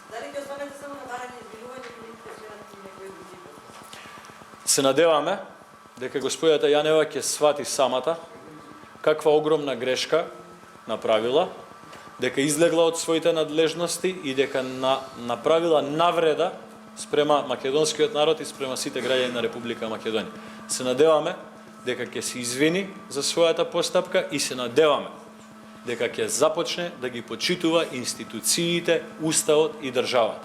Дали ќе останете само на барање извинување или ќе сменат некои други? Се надеваме дека господјата Јанева ќе свати самата каква огромна грешка направила, дека излегла од своите надлежности и дека направила навреда спрема македонскиот народ и спрема сите граѓани на Република Македонија. Се надеваме дека ќе се извини за својата постапка и се надеваме дека ќе започне да ги почитува институциите, уставот и државата.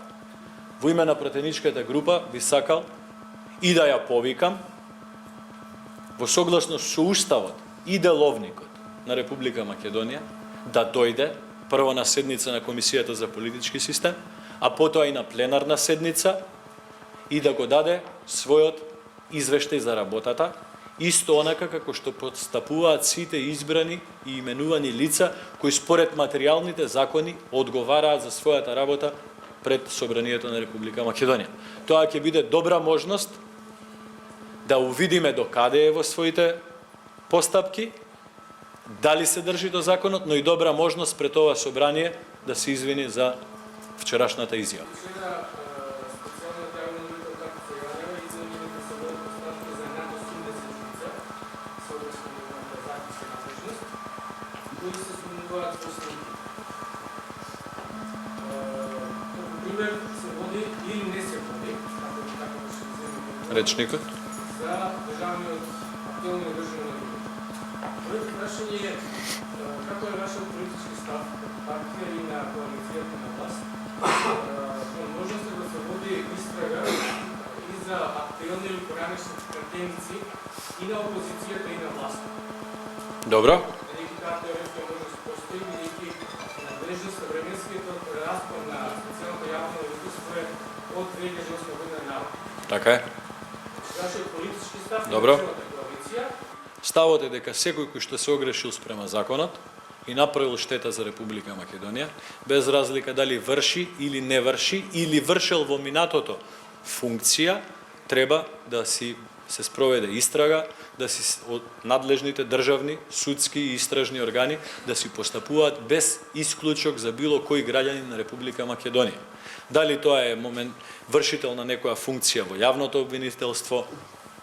Во име на пратеничката група би сакал и да ја повикам во согласност со уставот и деловникот на Република Македонија да дојде прво на седница на Комисијата за политички систем, а потоа и на пленарна седница и да го даде својот извештај за работата, исто онака како што постапуваат сите избрани и именувани лица кои според материјалните закони одговараат за својата работа пред Собранието на Република Македонија. Тоа ќе биде добра можност да увидиме до каде е во своите постапки, дали се држи до законот, но и добра можност пред ова собрание да се извини за вчерашната изјава. Речникот. За државниот актуелно државно Моето прашање е како е вашиот политички став партија и на коалицијата на власт? Може да се води истрага и за актуелни или поранешни пратеници и на опозицијата и на власт. Добро. Бидејќи таа теоретска можност постои, бидејќи надлежност на временскиот распон на специјалното јавно обвинителство е од 2008 година наваму. Така е. Вашиот политички став Добро. на коалиција. Ставот е дека секој кој што се огрешил спрема законот и направил штета за Република Македонија, без разлика дали врши или не врши, или вршил во минатото функција, треба да се спроведе истрага, да си од надлежните државни, судски и истражни органи да си постапуваат без исклучок за било кој граѓанин на Република Македонија. Дали тоа е вршител на некоја функција во јавното обвинителство,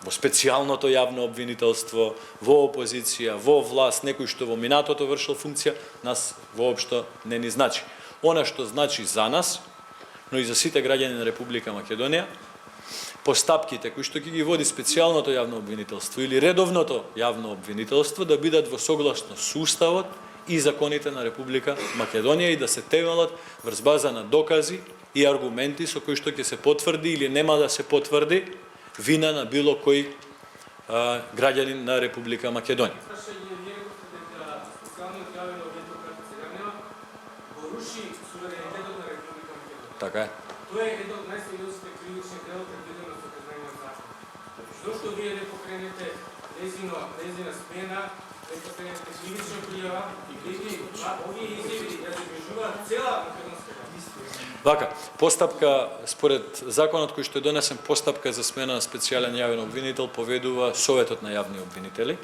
во специјалното јавно обвинителство, во опозиција, во власт, некој што во минатото вршил функција, нас воопшто не ни значи. Она што значи за нас, но и за сите граѓани на Република Македонија, постапките кои што ќе ги води специјалното јавно обвинителство или редовното јавно обвинителство да бидат во согласност со уставот и законите на Република Македонија и да се темелат врз база на докази и аргументи со кои што ќе се потврди или нема да се потврди вина на било кој граѓанин на Република Македонија. Така е. Тоа е едно од најсериозните кривични дела предвидено со казнениот закон. Зошто вие не покренете незина смена, не покренете кривична пријава и овие изјави ја забрежуваат цела македонска јавност? Вака, постапка според законот кој што е донесен, постапка за смена на специјален јавен обвинител поведува Советот на јавни обвинители,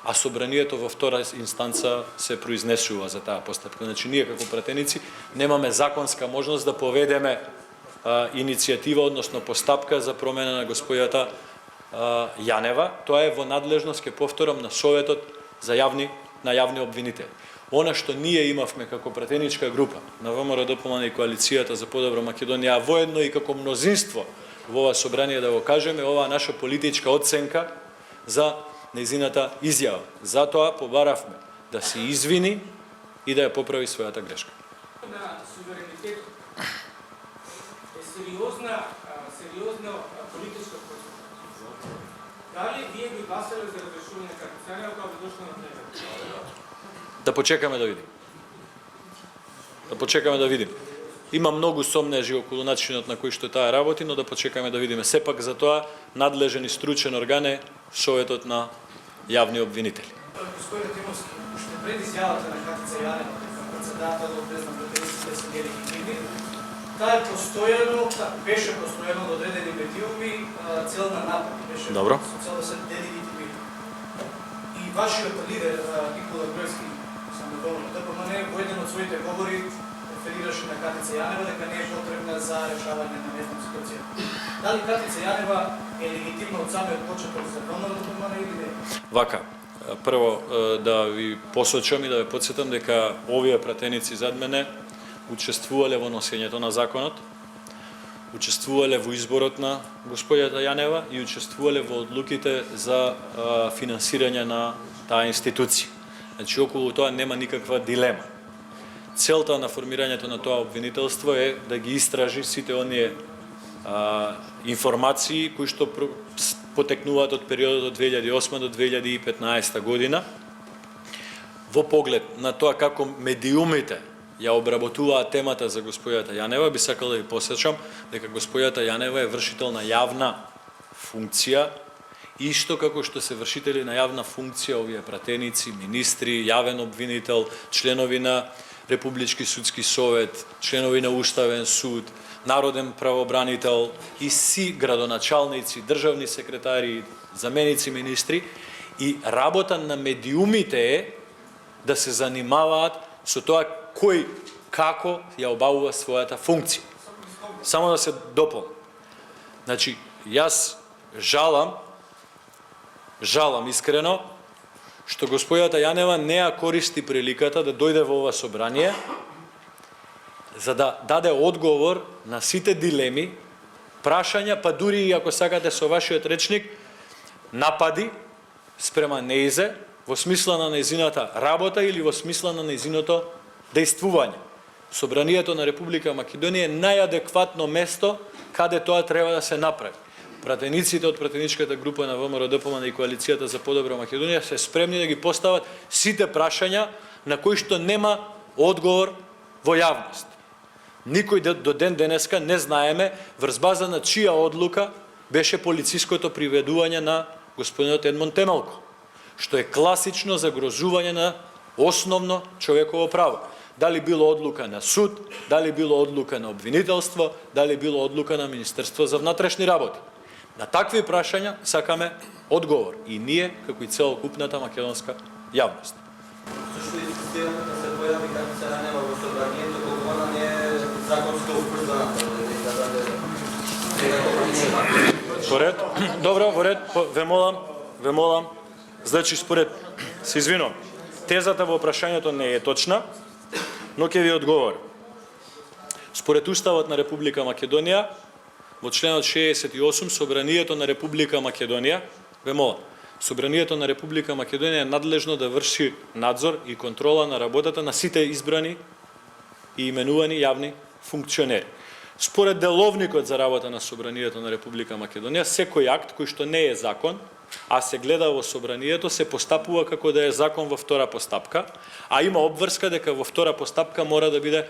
а собранието во втора инстанца се произнесува за таа постапка. Значи, ние како пратеници немаме законска можност да поведеме иницијатива, односно постапка за промена на господјата Јанева. Тоа е во надлежност, ке повторам, на Советот за јавни обвинители. Она што ние имавме како пратеничка група на ВМРО ДПМН и коалицијата за подобра Македонија, а воедно и како мнозинство во ова собрание да го кажеме, оваа наша политичка оценка за нејзината изјава. Затоа побаравме да се извини и да ја поправи својата грешка. На суверенитетот е сериозна политичка процедура. Дали вие би гласале за разрешување на Катицања кога би дошло на пленум? Да почекаме да видим. Да почекаме да видим. Има многу сомнежи околу начинот на кој што таа работи, но да почекаме да видиме. Сепак за тоа надлежен и стручен орган е Советот на јавни обвинители. Господине Тимовски, уште пред изјавата на Катица Јанева како председател од Презна пратениците се нелегитимни, таа беше постојано до одредени мотиви цел на напад, беше Добро. со цел да се делегитимира. И вашиот лидер Никола Груевски, само доволно ДПМН, во еден од своите говори реферираше на Катица Јанева дека не е потребна за решавање на незна ситуација. Дали Катица Јанева е легитимна од самиот почеток законно да помага или не? Вака, прво да ви посочам и да ве подсетам дека овие пратеници зад мене учествувале во носењето на законот, учествувале во изборот на господјата Јанева и учествувале во одлуките за финансирање на таа институција. Значи, околу тоа нема никаква дилема. Целта на формирањето на тоа обвинителство е да ги истражи сите оние информации кои што потекнуваат од периодот од 2008 до 2015 година во поглед на тоа како медиумите ја обработуваат темата за господјата Јанева. Би сакал да ви посечам дека господјата Јанева е вршител на јавна функција, исто како што се вршители на јавна функција овие пратеници, министри, јавен обвинител, членови на Републички судски совет, членови на Уставен суд, народен правобранител и си градоначалници, државни секретари, заменици министри. И работа на медиумите е да се занимаваат со тоа кој како ја обавува својата функција. Само да се дополнам. Значи, јас жалам искрено што господјата Јанева не ја користи приликата да дојде во ова собрание за да даде одговор на сите дилеми, прашања, па дури и ако сакате со вашиот речник, напади спрема неизе во смисла на нејзината работа или во смисла на нејзиното дејствување. Собранието на Република Македонија е најадекватно место каде тоа треба да се направи. Пратениците од пратеничката група на ВМРО-ДПМН и Коалицијата за подобра Македонија се спремни да ги постават сите прашања на кои што нема одговор во јавност. Никој до ден денеска не знаеме врз база на чија одлука беше полициското приведување на господинот Едмон Темелко, што е класично загрозување на основно човеково право. Дали било одлука на суд, дали било одлука на обвинителство, дали било одлука на Министерство за внатрешни работи. На такви прашања сакаме одговор и ние, како и целокупната македонска јавност. Зашто дискусијата да се појави како се нема во собранието, кога она не е законско упрзана, Во ред? Добро, во ред, ве молам. Значи, според, се извинувам, тезата во прашањето не е точна, но ќе ви одговорам. Според Уставот на Република Македонија, во членот 68, Собранието на Република Македонија, ве молам, Собранието на Република Македонија е надлежно да врши надзор и контрола на работата на сите избрани и именувани јавни функционери. Според деловникот за работа на Собранието на Република Македонија, секој акт кој што не е закон, а се гледа во Собранието, се постапува како да е закон во втора постапка, а има обврска дека во втора постапка мора да биде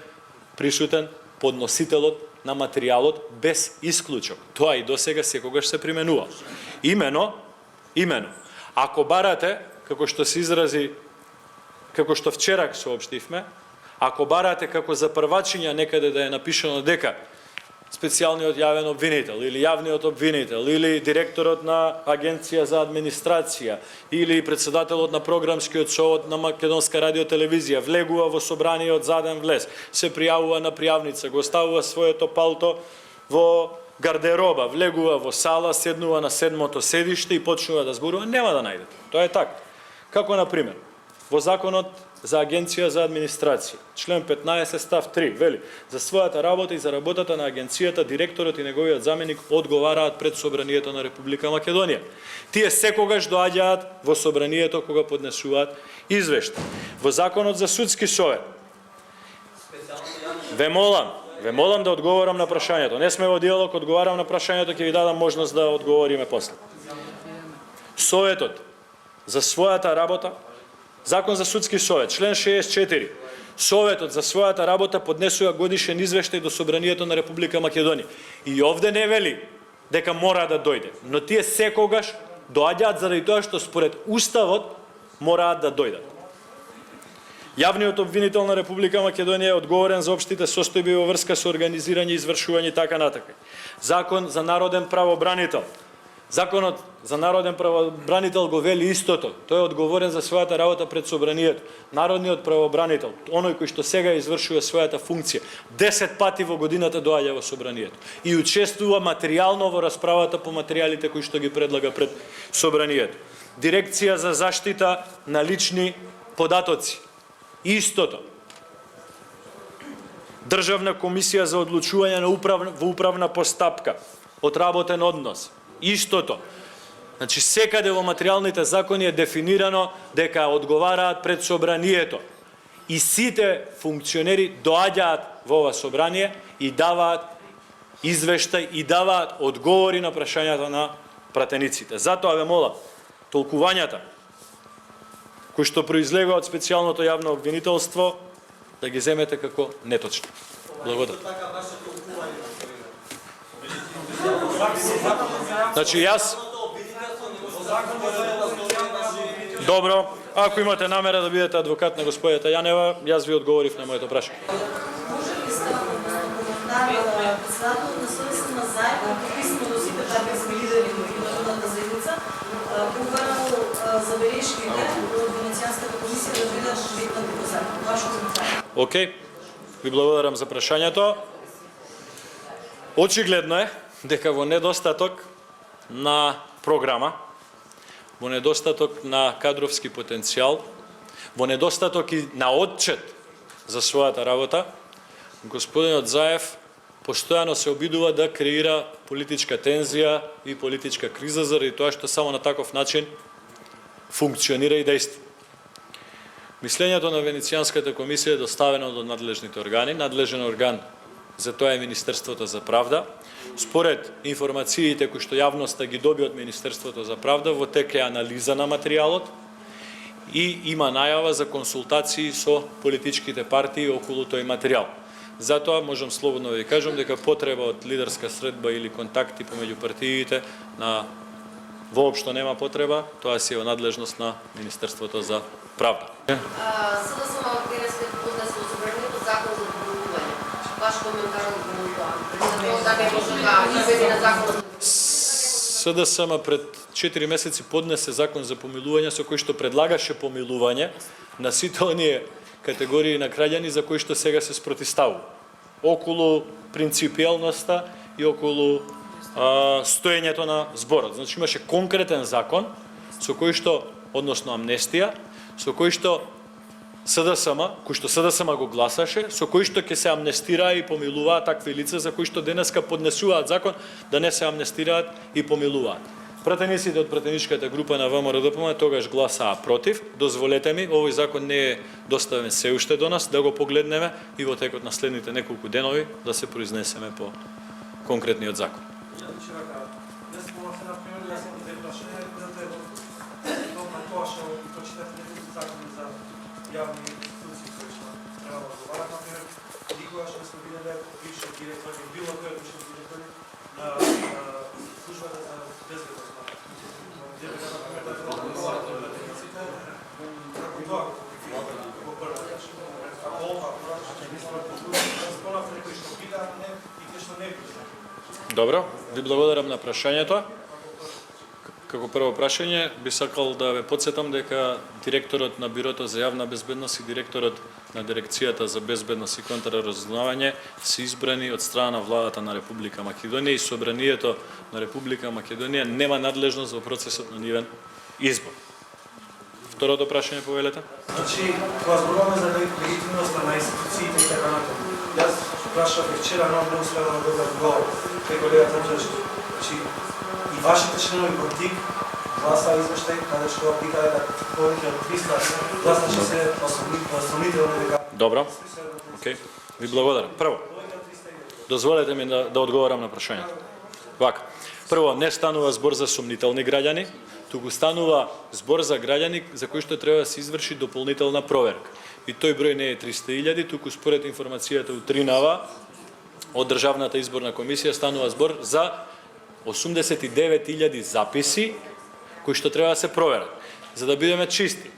присутен подносителот на материјалот без исклучок. Тоа и досега секогаш се применува. Имено, ако барате, како што се изрази, како што вчера соопштивме, ако барате како за првачиња некаде да е напишано дека специјалниот јавен обвинител или јавниот обвинител или директорот на Агенција за администрација или председателот на програмскиот совет на Македонска радиотелевизија влегува во собраниот заден влез, се пријавува на пријавница, го ставува своето палто во гардероба, влегува во сала, седнува на седмото седиште и почнува да зборува, нема да најдете. Тоа е така. Како на пример, во законот за Агенција за администрација, член 15 став 3, вели, за својата работа и за работата на агенцијата, директорот и неговиот заменик одговараат пред Собранието на Република Македонија. Тие секогаш доаѓаат во Собранието кога поднесуваат извештај. Во законот за судски совет, ве молам да одговорам на прашањето. Не сме во диалог, одговарам на прашањето, ќе ви дадам можност да одговориме после. Советот за својата работа, Закон за судски совет, член 64. Советот за својата работа поднесува годишен извештај до Собранието на Република Македонија. И овде не вели дека мора да дојде, но тие секогаш доаѓаат заради тоа што според Уставот мораат да дојдат. Јавниот обвинител на Република Македонија е одговорен за општите состојби во врска со организирање, извршување и така натака. Закон за народен правобранител. Законот за народен правобранител го вели истото. Тој е одговорен за својата работа пред собранието. Народниот правобранител, оној кој што сега извршува својата функција, 10 пати во годината доаѓа во собранието и учествува материјално во расправата по материјалите кои што ги предлага пред собранието. Дирекција за заштита на лични податоци. Истото. Државна комисија за одлучување во управна постапка. Отработен однос. Истото. Значи, секаде во материјалните закони е дефинирано дека одговараат пред собранието. И сите функционери доаѓаат во ова собрание и даваат извештај и даваат одговори на прашањата на пратениците. Затоа ве молам, толкувањата кои што произлегува од специјалното јавно обвинителство да ги земете како неточни. Благодарам. Значи јас добро, ако имате намера да бидете адвокат на господјата Јанева, јас ви одговорив на моето прашање. Може ли ставно коментар председател на Совесна заедно писмо до сите партијски лидери и народната заедница, поверено забелешките од Венецијанската комисија да бидат викнати до закон. Ваш коментар. Океј, ви благодарам за прашањето. Очигледно е дека во недостаток на програма, во недостаток на кадровски потенцијал, во недостаток и на отчет за својата работа, господинот Заев постојано се обидува да креира политичка тензија и политичка криза заради тоа што само на таков начин функционира и действува. Мислењето на Венецијанската комисија е доставено до надлежните органи. Надлежен орган за тоа е Министерството за правда. Според информациите кои што јавноста ги доби од Министерството за правда, во тек е анализа на материјалот и има најава за консултации со политичките партии околу тој материјал. Затоа можам слободно да ви кажам дека потреба од лидерска средба или контакти помеѓу партиите воопшто нема потреба, тоа си е во надлежност на Министерството за правда. СДСМ денеска поднесе до собранието закон за помилување. Ваш коментар на тоа. Да не може да изведе на законот. СДСМ пред 4 месеци поднесе закон за помилување со кој што предлагаше помилување на сите оние категории на граѓани за кои што сега се спротивставува. Околу принципијалноста и околу стоењето на зборот. Значи имаше конкретен закон со кој што, односно амнестија, со кој што СДСМ го гласаше, со кој што ќе се амнестираа и помилуваат такви лица за кои што денеска поднесуваат закон да не се амнестираат и помилуваат. Пратениците од пратеничката група на ВМРО-ДПМ тогаш гласаа против. Дозволете ми, овој закон не е доставен се уште до нас, да го погледнеме и во текот на следните неколку денови да се произнесеме по конкретниот закон. Javni institucije koje smo trebalo odgovarati, naprimjer, nikога što smo vidjeli bivši direktor ili bilo koje bivši direktor na službama za bezbednost. Gdje bi ga, naprimjer, da trebalo odgovarati na deficite, kako to ako prvo. Ako ovo, разполагате некои што бидаат не и кои што не бидаат. Добро, ви благодарам на прашањето. Како прво прашање, би сакал да ве потсетам дека директорот на Бирото за јавна безбедност и директорот на Дирекцијата за безбедност и контраразузнавање се избрани од страна на владата на Република Македонија и собранието на Република Македонија нема надлежност во процесот на нивен избор. Второто прашање повелете? Значи, кога зборуваме за легитимноста на институциите и така натаму, јас прашав вчера, но не успеа да добар одговор кај колегата Мжешки. Значи, и вашите членови против гласа извештај, каде што викаде да повеќе од 300 гласачи се осомнителни дека. Добро. Океј. Ви благодарам. Прво, дозволете ми да одговорам на прашањето. Вака. Прво, не станува збор за сомнителни граѓани, туку станува збор за граѓани за кои што треба да се изврши дополнителна проверка. И тој број не е 300.000, туку според информацијата утринава од Државната изборна комисија станува збор за 89.000 записи кои што треба да се проверат. За да бидеме чисти,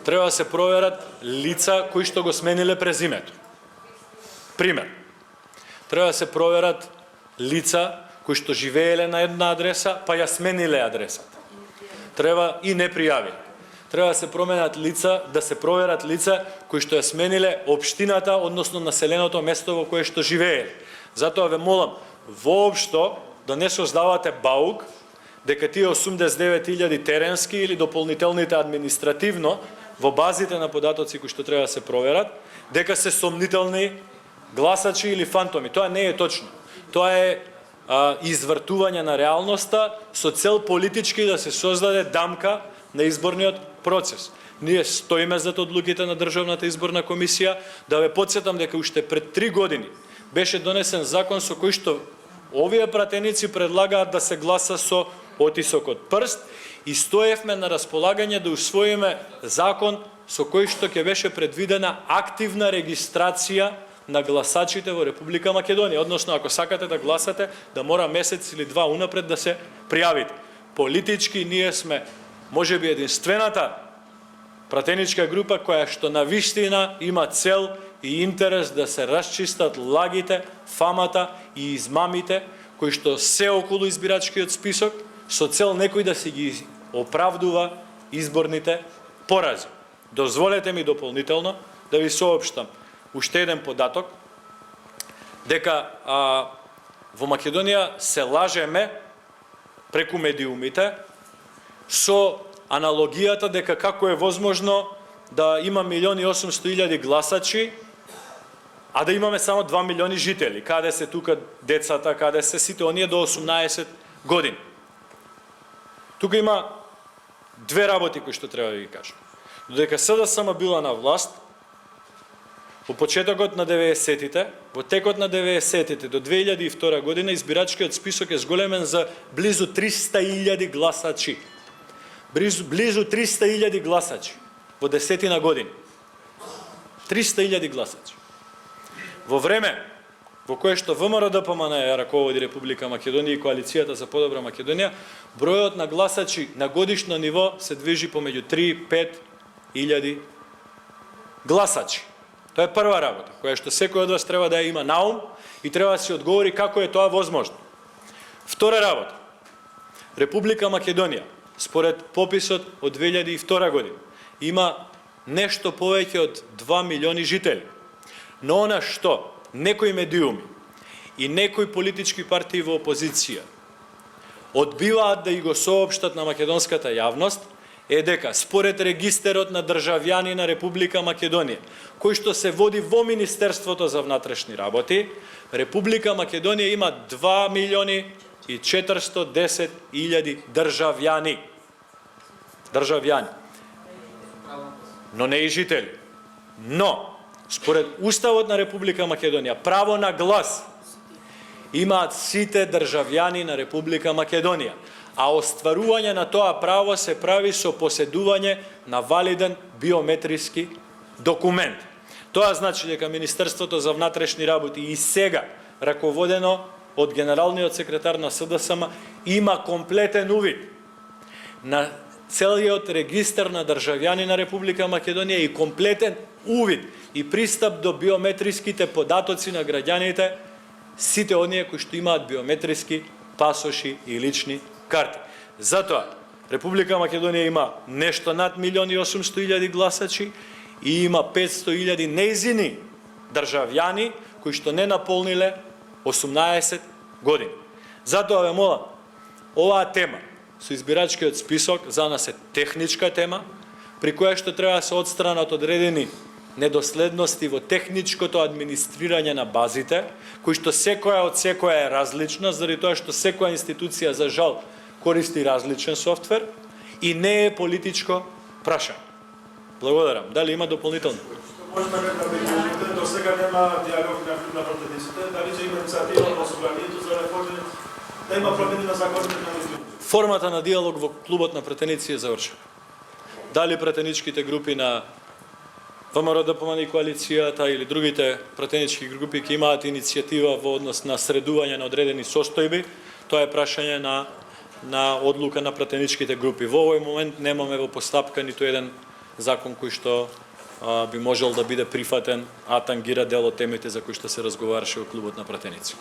треба да се проверат лица кои што го смениле презимето. Пример. Треба да се проверат лица кои што живееле на една адреса, па ја смениле адресата. Треба и не пријавиле. Треба да се променат лица, да се проверат лица кои што ја смениле општината, односно населеното место во кое што живееле. Затоа ве молам, воопшто да не создавате баук дека тие 89.000 теренски или дополнителните административно во базите на податоци кои што треба да се проверат, дека се сомнителни гласачи или фантоми. Тоа не е точно. Тоа е извртување на реалноста со цел политички да се создаде дамка на изборниот процес. Ние стоиме зад одлуките на Државната изборна комисија. Да ве потсетам дека уште пред 3 години беше донесен закон со кој што овие пратеници предлагаат да се гласа со отисок од прст и стоевме на располагање да усвоиме закон со кој што ќе беше предвидена активна регистрација на гласачите во Република Македонија. Односно, ако сакате да гласате, да мора месец или два унапред да се пријавите. Политички ние сме можеби единствената пратеничка група која што на вистина има цел и интерес да се расчистат лагите, фамата и измамите кои што се околу избирачкиот список со цел некој да си ги оправдува изборните порази. Дозволете ми дополнително да ви соопштам уште еден податок, дека во Македонија се лажеме преку медиумите со аналогијата дека како е возможно да има 1.800.000 гласачи, а да имаме само 2 милиони жители. Каде се тука децата, каде се сите оние до 18 години. Тука има две работи кои што треба да ги кажам. Додека СДСМ била на власт, во почетокот на 90-тите, во текот на 90-тите до 2002 година избирачкиот список е зголемен за близу 300.000 гласачи. Близу 300.000 гласачи во 10 години. 300.000 гласачи. Во време во кое што ВМРО-ДПМН ја раководи Република Македонија и Коалицијата за подобра Македонија, бројот на гласачи на годишно ниво се движи помеѓу 3-5.000 гласачи. Тоа е прва работа, која што секој од вас треба да ја има на ум и треба да се одговори како е тоа возможно. Втора работа. Република Македонија, според пописот од 2002 година, има нешто повеќе од 2 милиони жители. Но она што некои медиуми и некои политички партии во опозиција одбиваат да и го соопштат на македонската јавност е дека според регистерот на државјани на Република Македонија, кој што се води во Министерството за внатрешни работи, Република Македонија има 2.410.000 државјани. Државјани. Но не и жители. Но според Уставот на Република Македонија, право на глас имаат сите државјани на Република Македонија, а остварување на тоа право се прави со поседување на валиден биометриски документ. Тоа значи дека Министерството за внатрешни работи и сега, раководено од генералниот секретар на СДСМ, има комплетен увид на целиот регистар на државјани на Република Македонија и комплетен увид и пристап до биометриските податоци на граѓаните, сите оние кои што имаат биометриски пасоши и лични карти. Затоа, Република Македонија има нешто над 1.800.000 гласачи и има 500.000 нејзини државјани кои што не наполниле 18 години. Затоа ве молам, оваа тема со избирачкиот список за нас е техничка тема, при која што треба да се отстранат одредени недоследности во техничкото администрирање на базите, кои што секоја од секоја е различна, заради тоа што секоја институција за жал користи различен софтвер и не е политичко прашање. Благодарам. Дали има дополнително? Може да кажете, до сега нема диалог на пратениците, дали ќе има иницијатива во собранието за реформи, да има промени на законите на изборите? Формата на диалог во клубот на пратеници е завршена. Дали пратеничките групи на ВМРО-ДПМН и Коалицијата или другите пратенички групи ќе имаат иницијатива во однос на средување на одредени состојби, тоа е прашање на одлука на пратеничките групи. Во овој момент немаме во постапка ниту еден закон кој што би можел да биде прифатен, а тангира дел од темите за кои што се разговараше во клубот на пратеници.